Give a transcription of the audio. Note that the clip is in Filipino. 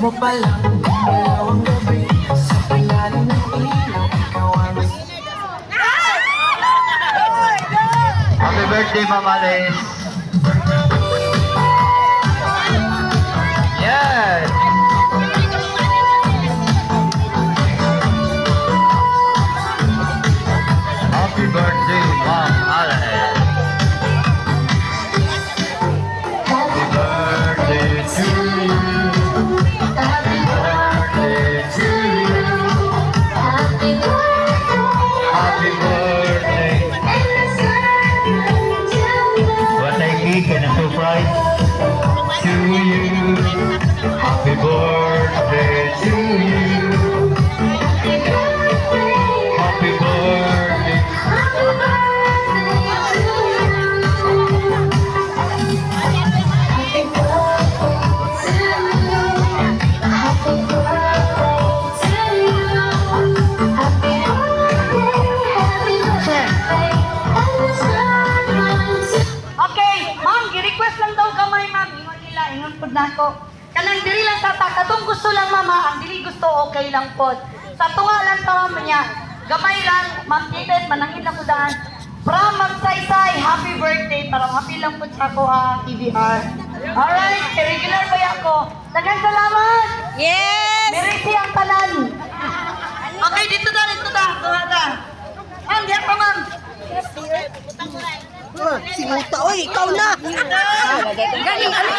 mo pa lang, dalawang gabi, sa ilalim ng ilaw, ikaw ang Happy birthday, Mama Liz. Yes. Happy birthday, Mom Alice. Happy birthday to you. Happy birthday to you. Happy birthday. What a cake and a surprise to you. Happy birthday to you. Happy birthday. Okay, ma'am, gi-request lang daw kamay, ma'am. Ingon nila, ingon po na ako. Kanang diri lang sa katong gusto lang, mama. Ang dili gusto, okay lang po. Sa tunga lang tawag niya. Gamay lang, ma'am, David, manangin lang ko daan. From Magsaysay, happy birthday. Parang happy lang po sa ako, TVR. Alright, regular ba ako? Daghang salamat! Yes! Merisi ang tanan. Okay, dito na, dito na. Tunga na. Ma'am, diyan pa, ma'am. Si Muta, oy, ikaw na! Galing, ano?